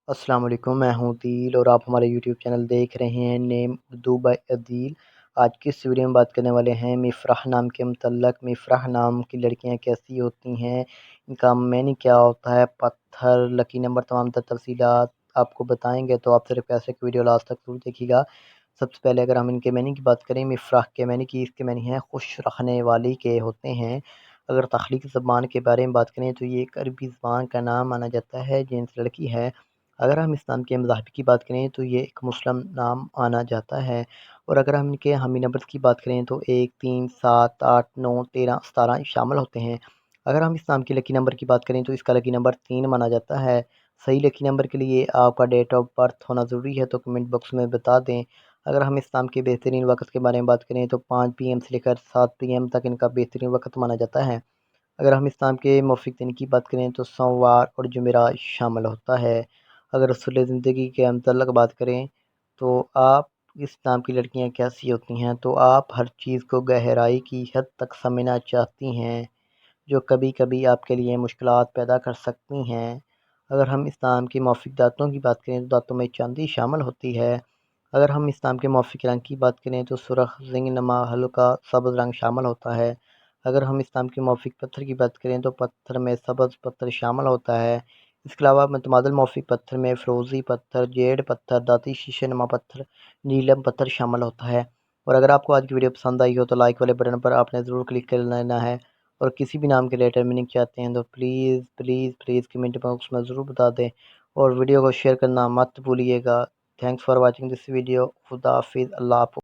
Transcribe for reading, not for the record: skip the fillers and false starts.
अस्सलाम वालेकुम, मैं हूँ दिल और आप हमारे यूट्यूब चैनल देख रहे हैं नेम उर्दू बाय अदील। आज की इस वीडियो में बात करने वाले हैं मिफ़राह नाम के मुतल्लक़। मिफ़राह नाम की लड़कियां कैसी होती हैं, इनका मैनी क्या होता है, पत्थर, लकी नंबर, तमाम तर तफ़सीलात आपको बताएंगे। तो आप सिर्फ ऐसे की वीडियो लास्ट तक ज़रूर देखिएगा। सबसे पहले अगर हम इनके मैनी की बात करें, मिफ़राह के मैनी की, इसके मैनी हैं खुश रखने वाली के होते हैं। अगर तख्लीक़ी ज़बान के बारे में बात करें तो ये एक अरबी ज़बान का नाम माना जाता है, जिन्स लड़की है। अगर हम इस्लाम के मज़ाहिब की बात करें तो ये एक मुस्लिम नाम माना जाता है। और अगर हम इनके हामी नंबर्स की बात करें तो 1, 3, 7, 8, 9, 13, 17 शामिल होते हैं। अगर हम इस्लाम के लकी नंबर की बात करें तो इसका लकी नंबर 3 माना जाता है। सही लकी नंबर के लिए आपका डेट ऑफ बर्थ होना ज़रूरी है, तो कमेंट बॉक्स में बता दें। अगर हम इस्लाम के बेहतरीन वक्त के बारे में बात करें तो 5 PM से लेकर 7 PM तक इनका बेहतरीन वक्त माना जाता है। अगर हम इस्लाम के मौफ़िक दिन की बात करें तो सोमवार और जुमेरात शामिल होता है। अगर रसूल ज़िंदगी के मुतल्लक़ बात करें तो आप इस्लाम की लड़कियां कैसी होती हैं, तो आप हर चीज़ को गहराई की हद तक समझना चाहती हैं, जो कभी कभी आपके लिए मुश्किलात पैदा कर सकती हैं। अगर हम इस्लाम के मौफ़िक दाँतों की बात करें तो दाँतों में चांदी शामिल होती है। अगर हम इस्लाम के मौफ़िक रंग की बात करें तो सुर्ख़, ज़िंगनमा, हल्का सब्ज़ रंग शामिल होता है। अगर हम इस्लाम के मौफ़िक पत्थर की बात करें तो पत्थर में सब्ज़ पत्थर शामिल होता है। इसके अलावा मुतमादिल मौफ़िक पत्थर में फ़िरोज़ी पत्थर, जेड पत्थर, दाती शीशे नुमा पत्थर, नीलम पत्थर शामिल होता है। और अगर आपको आज की वीडियो पसंद आई हो तो लाइक वाले बटन पर आपने ज़रूर क्लिक कर लेना है। और किसी भी नाम के रिलेटेड मीनिंग चाहते हैं तो please please please comment box में ज़रूर बता दें, और वीडियो को शेयर करना मत भूलिएगा। Thanks for watching this video. खुदा हाफिज़। अल्लाह हाफ़िज़।